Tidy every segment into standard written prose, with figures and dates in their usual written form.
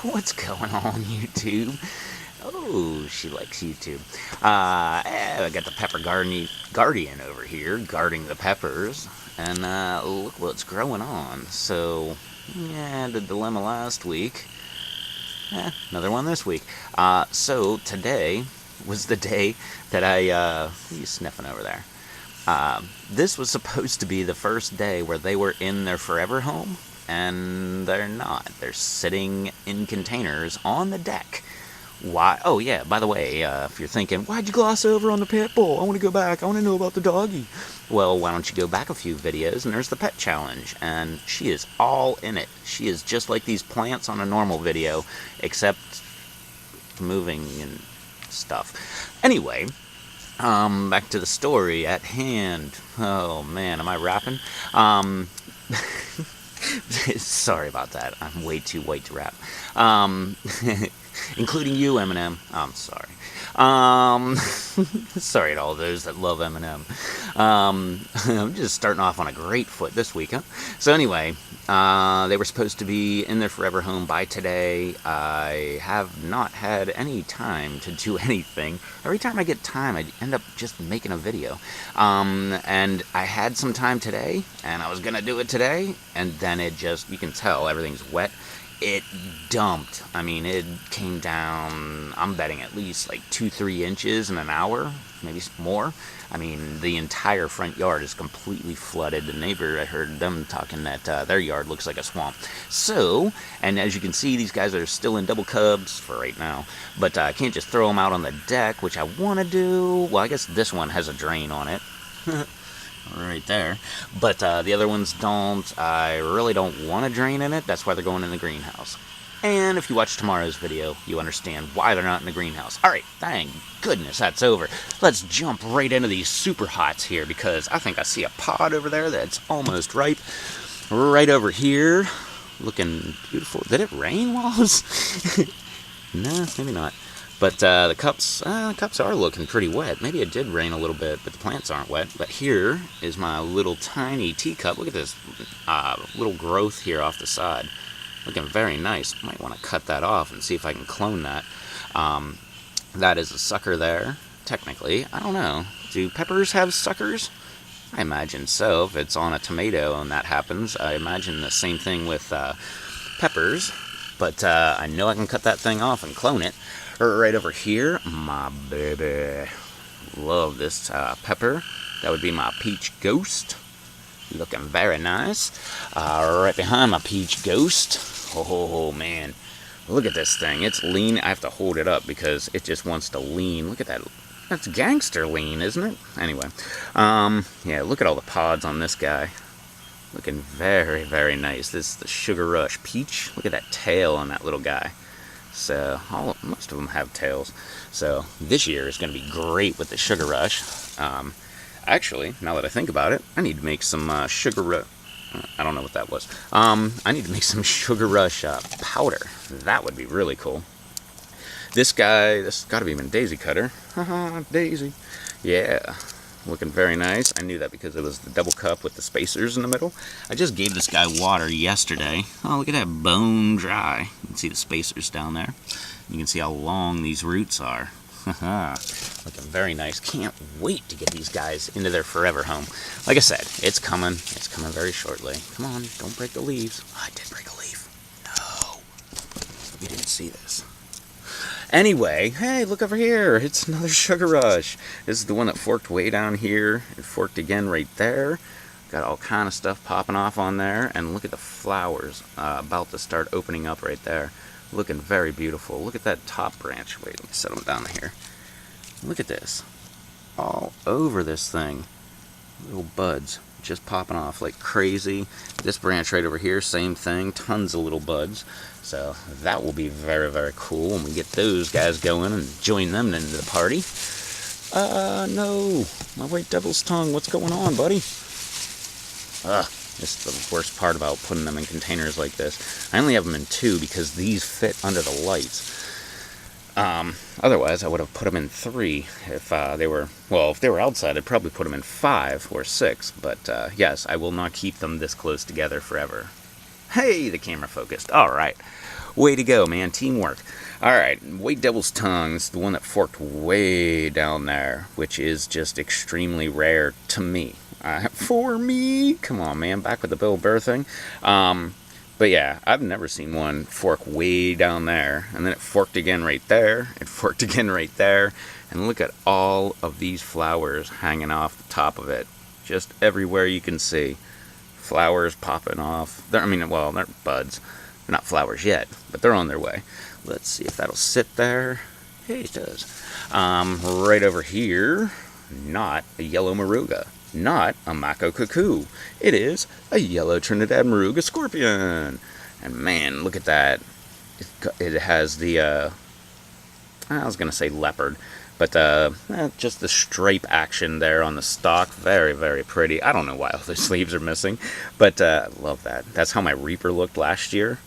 What's going on, YouTube? Oh, she likes YouTube. I got the Pepper Guardian over here, guarding the peppers. And look what's growing on. So, yeah, the dilemma last week. Another one this week. So, today was the day that what are you sniffing over there? This was supposed to be the first day where they were in their forever home, and they're not. They're sitting in containers on the deck. Why? Oh, yeah, by the way, if you're thinking, why'd you gloss over on the pit bull? I want to go back. I want to know about the doggy. Well, why don't you go back a few videos, and there's the pet challenge, and she is all in it. She is just like these plants on a normal video, except moving and stuff. Anyway, back to the story at hand. Oh, man, am I rapping? Sorry about that. I'm way too white to rap. Including you, Eminem. I'm sorry. Sorry to all those that love Eminem. I'm just starting off on a great foot this week, huh? So anyway, they were supposed to be in their forever home by today. I have not had any time to do anything. Every time I get time, I end up just making a video. And I had some time today, and I was gonna do it today, and then it just, you can tell everything's wet. It dumped. I mean, it came down, I'm betting at least like 2-3 inches in an hour, maybe more. I mean, the entire front yard is completely flooded. The neighbor, I heard them talking that their yard looks like a swamp. So, and as you can see, these guys are still in double cubs for right now. But I can't just throw them out on the deck, which I want to do. Well, I guess this one has a drain on it. Right there. But the other ones don't. I really don't want to drain in it. That's why they're going in the greenhouse. And if you watch tomorrow's video, you understand why they're not in the greenhouse. Alright, thank goodness that's over. Let's jump right into these super hots here, because I think I see a pod over there that's almost ripe. Right over here. Looking beautiful. Did it rain while I was... No, maybe not. But the cups are looking pretty wet. Maybe it did rain a little bit, but the plants aren't wet. But here is my little tiny teacup. Look at this little growth here off the side. Looking very nice. Might want to cut that off and see if I can clone that. That is a sucker there, technically. I don't know. Do peppers have suckers? I imagine so. If it's on a tomato and that happens, I imagine the same thing with peppers. But I know I can cut that thing off and clone it. Right over here, my baby. Love this pepper. That would be my peach ghost. Looking very nice. Right behind my peach ghost. Oh, man. Look at this thing. It's lean. I have to hold it up because it just wants to lean. Look at that. That's gangster lean, isn't it? Anyway. Yeah, look at all the pods on this guy. Looking very, very nice. This is the Sugar Rush Peach. Look at that tail on that little guy. So, most of them have tails. So, this year is going to be great with the Sugar Rush. Actually, now that I think about it, I need to make some Sugar Rush... I don't know what that was. I need to make some Sugar Rush powder. That would be really cool. This guy, this has got to be a daisy cutter. Haha, daisy. Yeah. Looking very nice. I knew that because it was the double cup with the spacers in the middle. I just gave this guy water yesterday. Oh, look at that, bone dry. You can see the spacers down there. You can see how long these roots are. Looking very nice. Can't wait to get these guys into their forever home. Like I said, it's coming. It's coming very shortly. Come on, don't break the leaves. Oh, I did break a leaf. No. You didn't see this. Anyway, hey, look over here. It's another Sugar Rush. This is the one that forked way down here. It forked again right there. Got all kind of stuff popping off on there. And look at the flowers about to start opening up right there. Looking very beautiful. Look at that top branch. Wait, let me set them down here. Look at this. All over this thing. Little buds just popping off like crazy. This branch right over here, same thing. Tons of little buds. So that will be very, very cool when we get those guys going and join them into the party. No. My white devil's tongue. What's going on, buddy? This is the worst part about putting them in containers like this. I only have them in 2 because these fit under the lights. Otherwise, I would have put them in 3 if they were, well, if they were outside, I'd probably put them in 5 or 6. But yes, I will not keep them this close together forever. Hey, the camera focused. All right. Way to go, man. Teamwork. Alright, White Devil's Tongue's the one that forked way down there, which is just extremely rare to me. For me? Come on, man. Back with the Bill Burr thing. But yeah, I've never seen one fork way down there, and then it forked again right there, it forked again right there, and look at all of these flowers hanging off the top of it. Just everywhere you can see. Flowers popping off. They're buds. They're not flowers yet, but they're on their way. Let's see if that'll sit there. Hey, it does. Right over here, not a yellow moruga. Not a Mako cuckoo. It is a yellow Trinidad moruga scorpion. And man, look at that. It has the, I was going to say leopard, but just the stripe action there on the stalk. Very, very pretty. I don't know why all the sleeves are missing, but love that. That's how my Reaper looked last year.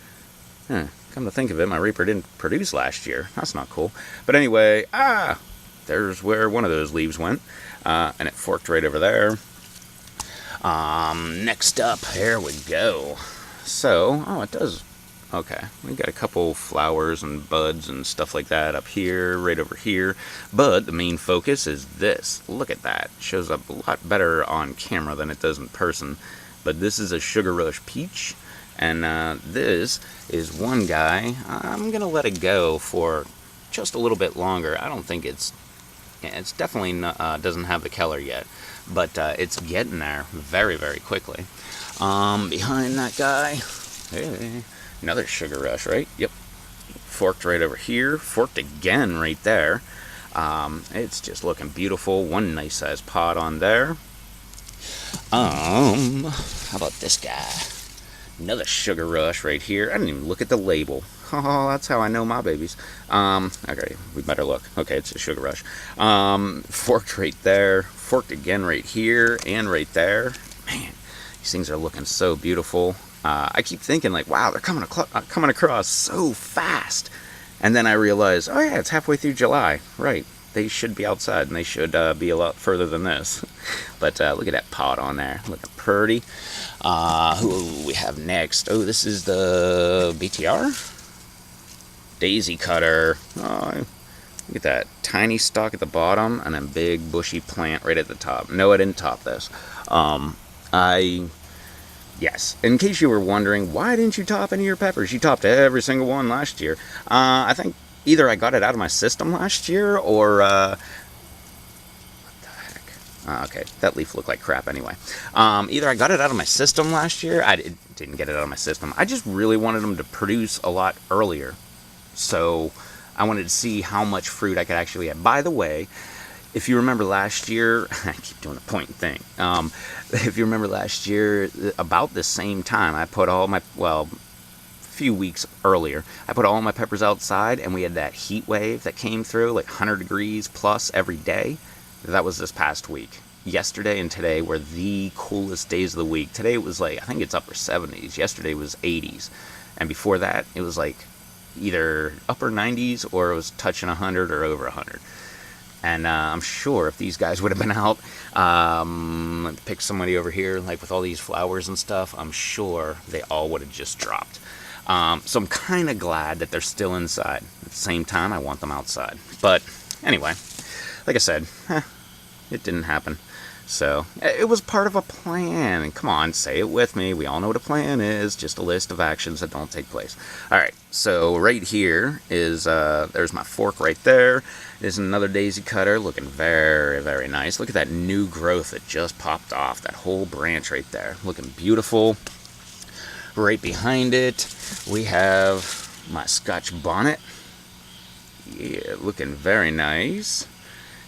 Come to think of it, my Reaper didn't produce last year. That's not cool. But anyway, there's where one of those leaves went. And it forked right over there. Next up, here we go. So, it does. Okay, we got a couple flowers and buds and stuff like that up here, right over here. But the main focus is this. Look at that. It shows up a lot better on camera than it does in person. But this is a Sugar Rush Peach. And this is one guy. I'm going to let it go for just a little bit longer. I don't think it's definitely doesn't have the color yet, but it's getting there very, very quickly. Behind that guy, hey, another Sugar Rush, right? Yep. Forked right over here, forked again right there. It's just looking beautiful. One nice size pod on there. How about this guy? Another Sugar Rush right here. I didn't even look at the label. Oh, that's how I know my babies. Okay, we better look. Okay, it's a Sugar Rush. Forked right there. Forked again right here and right there. Man, these things are looking so beautiful. I keep thinking like, wow, they're coming across so fast. And then I realize, oh yeah, it's halfway through July. Right. They should be outside, and they should be a lot further than this. But look at that pod on there. Looking pretty. Who we have next? Oh, this is the BTR? Daisy Cutter. Oh, look at that. Tiny stalk at the bottom, and then big bushy plant right at the top. No, I didn't top this. Yes, in case you were wondering, why didn't you top any of your peppers? You topped every single one last year. I think either I got it out of my system last year, or, what the heck? Okay, that leaf looked like crap anyway. Either I got it out of my system last year, I didn't get it out of my system. I just really wanted them to produce a lot earlier. So, I wanted to see how much fruit I could actually have. By the way, if you remember last year, I keep doing the point thing. If you remember last year, about the same time, I put all my, few weeks earlier, I put all my peppers outside, and we had that heat wave that came through, like 100 degrees plus every day. That was this past week. Yesterday and today were the coolest days of the week. Today it was like, I think it's upper 70s. Yesterday was 80s. And before that, it was like either upper 90s or it was touching 100 or over 100. And I'm sure if these guys would have been out, pick somebody over here, like with all these flowers and stuff, I'm sure they all would have just dropped. So I'm kind of glad that they're still inside. At the same time, I want them outside. But anyway, like I said, it didn't happen. So it was part of a plan. Come on, say it with me. We all know what a plan is. Just a list of actions that don't take place. All right, so right here is, there's my fork right there. There's another daisy cutter looking very, very nice. Look at that new growth that just popped off. That whole branch right there. Looking beautiful. Right behind it, we have my Scotch bonnet. Yeah, looking very nice.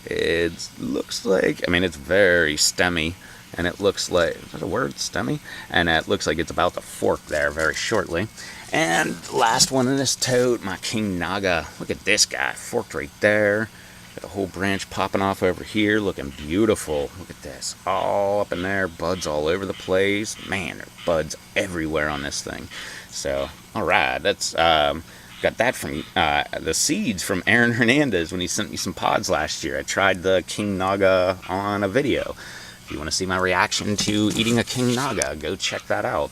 It looks like, it's very stemmy, and it looks like, is that a word, stemmy? And it looks like it's about to fork there very shortly. And last one in this tote, my King Naga. Look at this guy, forked right there. Got a whole branch popping off over here, looking beautiful. Look at this, all up in there, buds all over the place. Man, there are buds everywhere on this thing. So, all right, that's, got that from the seeds from Aaron Hernandez when he sent me some pods last year. I tried the King Naga on a video. If you want to see my reaction to eating a King Naga, go check that out.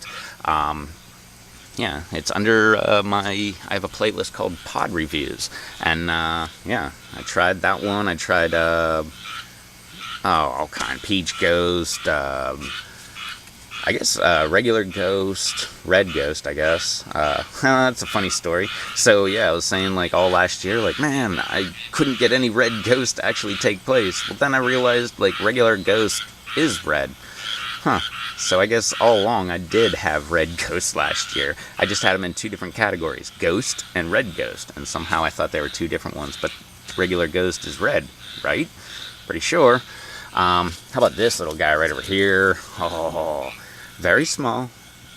yeah, it's under I have a playlist called Pod Reviews, and yeah, I tried that one. I tried all kind, Peach Ghost, I guess regular Ghost, Red Ghost, I guess. That's a funny story. So yeah, I was saying like all last year, like man, I couldn't get any Red Ghost to actually take place. Well, then I realized like regular Ghost is red. Huh. So I guess all along I did have Red Ghost last year. I just had them in two different categories, Ghost and Red Ghost, and somehow I thought they were two different ones, but regular Ghost is red, right? Pretty sure. How about this little guy right over here? Oh, very small,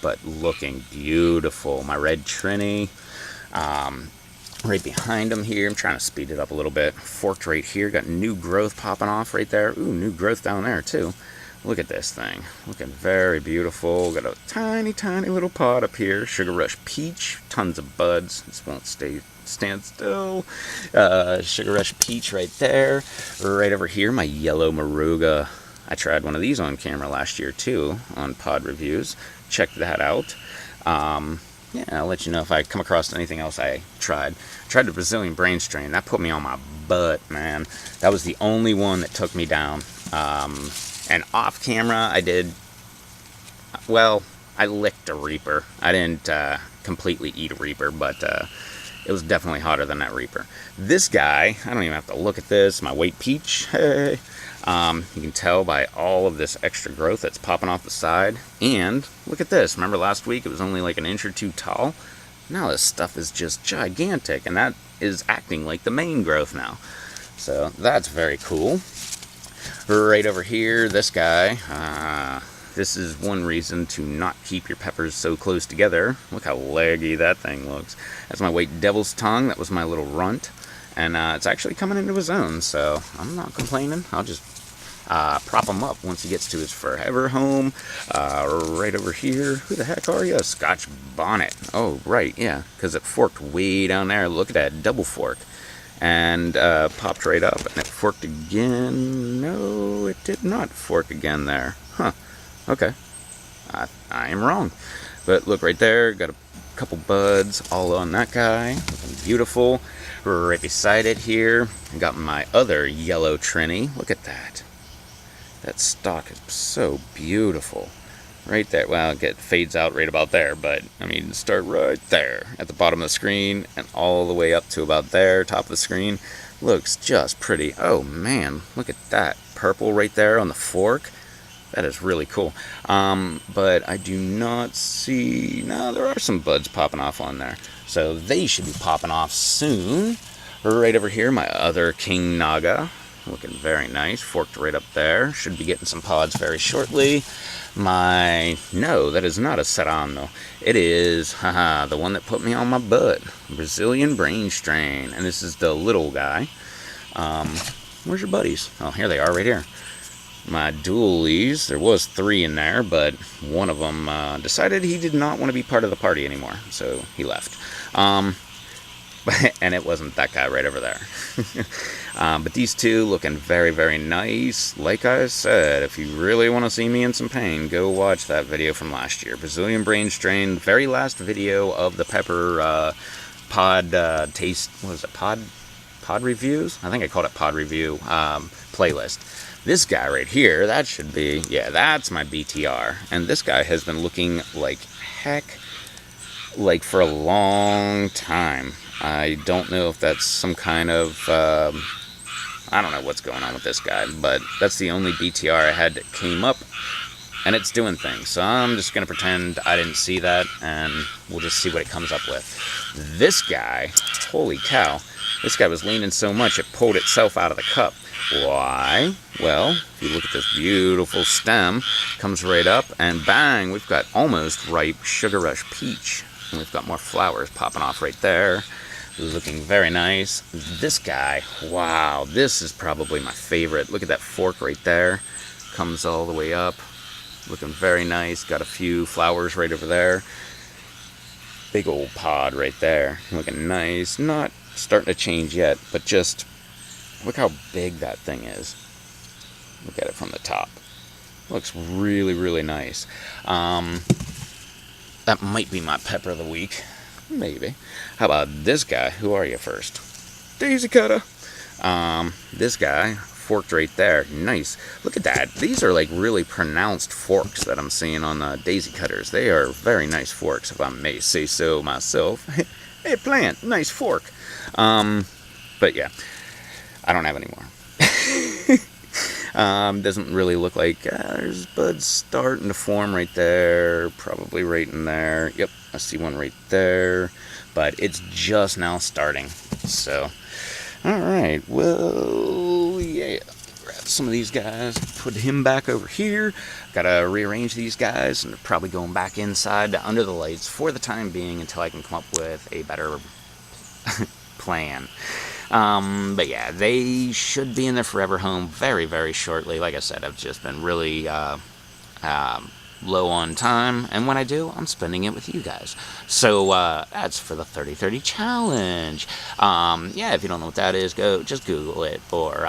but looking beautiful. My red Trini. Right behind him here, I'm trying to speed it up a little bit. Forked right here, got new growth popping off right there. Ooh, new growth down there too. Look at this thing. Looking very beautiful. Got a tiny, tiny little pod up here. Sugar Rush Peach. Tons of buds. This won't stand still. Sugar Rush Peach right there. Right over here, my yellow Moruga. I tried one of these on camera last year too, on Pod Reviews. Check that out. Yeah, I'll let you know if I come across anything else I tried. I tried the Brazilian Brain Strain. That put me on my butt, man. That was the only one that took me down. And off camera, I did, well, I licked a Reaper. I didn't completely eat a Reaper, but it was definitely hotter than that Reaper. This guy, I don't even have to look at this, my White Peach, hey. You can tell by all of this extra growth that's popping off the side. And look at this. Remember last week it was only like an inch or two tall? Now this stuff is just gigantic, and that is acting like the main growth now. So that's very cool. Right over here, this guy, this is one reason to not keep your peppers so close together. Look how leggy that thing looks. That's my White Devil's Tongue. That was my little runt. And it's actually coming into his own, so I'm not complaining. I'll just prop him up once he gets to his forever home. Right over here, who the heck are you? Scotch Bonnet. Oh, right, yeah, because it forked way down there. Look at that, double fork. And popped right up, and it forked again. No, it did not fork again there. Huh, okay. I am wrong. But look right there, got a couple buds all on that guy. Looking beautiful. Right beside it here, I got my other yellow Trini. Look at that. That stalk is so beautiful. Right there. Well, it fades out right about there, but I mean, start right there at the bottom of the screen and all the way up to about there, top of the screen. Looks just pretty. Oh man, look at that purple right there on the fork. That is really cool. But I do not see. No, there are some buds popping off on there, so they should be popping off soon. Right over here, my other King Naga. Looking very nice, forked right up there. Should be getting some pods very shortly. No, that is not a Serrano. It is, the one that put me on my butt. Brazilian Brain Strain. And this is the little guy. Where's your buddies? Oh, here they are right here. My dualies, there was 3 in there, but one of them decided he did not want to be part of the party anymore, so he left. And it wasn't that guy right over there. But these two looking very, very nice. Like I said, if you really want to see me in some pain, go watch that video from last year. Brazilian Brain Strain, very last video of the pepper pod taste, what was it, pod reviews? I think I called it pod review playlist. This guy right here, that should be, yeah, that's my BTR. And this guy has been looking like heck, like for a long time. I don't know if that's some kind of, I don't know what's going on with this guy, but that's the only BTR I had that came up, and it's doing things. So I'm just going to pretend I didn't see that, and we'll just see what it comes up with. This guy, holy cow, this guy was leaning so much it pulled itself out of the cup. Why? Well, if you look at this beautiful stem, comes right up, and bang, we've got almost ripe Sugar Rush Peach. And we've got more flowers popping off right there. Looking very nice. This guy, wow, this is probably my favorite. Look at that fork right there. Comes all the way up. Looking very nice. Got a few flowers right over there. Big old pod right there. Looking nice. Not starting to change yet, but just look how big that thing is. Look at it from the top. Looks really, really nice. That might be my pepper of the week. Maybe. How about this guy? Who are you first? Daisy Cutter. This guy, forked right there. Nice. Look at that. These are like really pronounced forks that I'm seeing on the Daisy Cutters. They are very nice forks, if I may say so myself. Hey, plant, nice fork. But yeah, I don't have any more. Doesn't really look like there's buds starting to form right there, probably right in there. Yep, I see one right there, but it's just now starting. So, all right, well, yeah, grab some of these guys, put him back over here. Gotta rearrange these guys, and they're probably going back inside to under the lights for the time being until I can come up with a better plan. But yeah, they should be in their forever home very, very shortly. Like I said, I've just been really low on time, and when I do, I'm spending it with you guys. So that's for the 30/30 challenge. Yeah, if you don't know what that is, go just Google it, or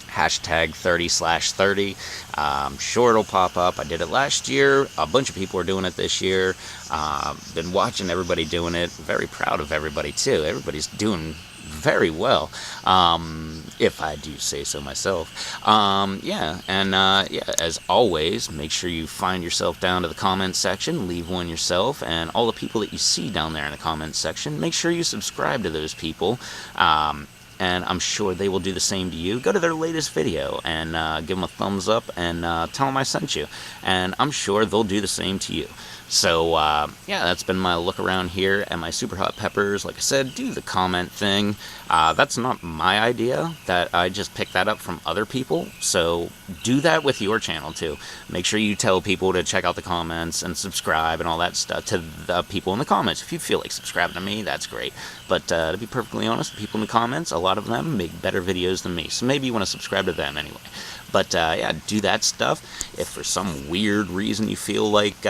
hashtag 30/30. Sure, it'll pop up. I did it last year. A bunch of people are doing it this year. Been watching everybody doing it. Very proud of everybody too. Everybody's doing very well, if I do say so myself. Yeah, and yeah, as always, make sure you find yourself down to the comments section, leave one yourself, and all the people that you see down there in the comments section, make sure you subscribe to those people. And I'm sure they will do the same to you. Go to their latest video and give them a thumbs up and tell them I sent you. And I'm sure they'll do the same to you. So, yeah, that's been my look around here at my Super Hot Peppers. Like I said, do the comment thing. That's not my idea. That I just picked that up from other people. So do that with your channel, too. Make sure you tell people to check out the comments and subscribe and all that stuff to the people in the comments. If you feel like subscribing to me, that's great. But to be perfectly honest, the people in the comments, a lot of them make better videos than me. So maybe you want to subscribe to them anyway. But, yeah, do that stuff. If for some weird reason you feel like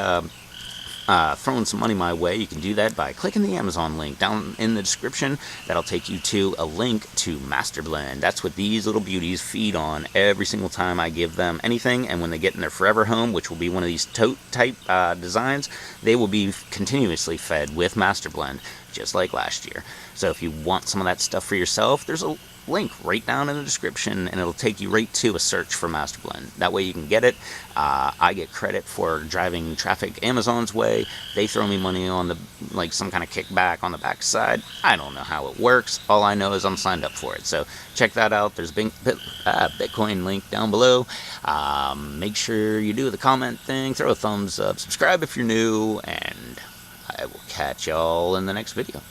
throwing some money my way, you can do that by clicking the Amazon link down in the description. That'll take you to a link to Master Blend. That's what these little beauties feed on every single time I give them anything, and when they get in their forever home, which will be one of these tote type designs, they will be continuously fed with Master Blend, just like last year. So if you want some of that stuff for yourself, there's a link right down in the description, and it'll take you right to a search for Master Blend. That way you can get it. I get credit for driving traffic Amazon's way. They throw me money on the, like, some kind of kickback on the backside. I don't know how it works. All I know is I'm signed up for it. So check that out. There's Bitcoin link down below. Make sure you do the comment thing. Throw a thumbs up. Subscribe if you're new, and I will catch y'all in the next video.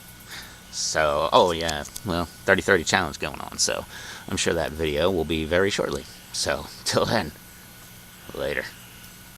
So, oh yeah, well, 30/30 challenge going on, so I'm sure that video will be very shortly. So, till then, later.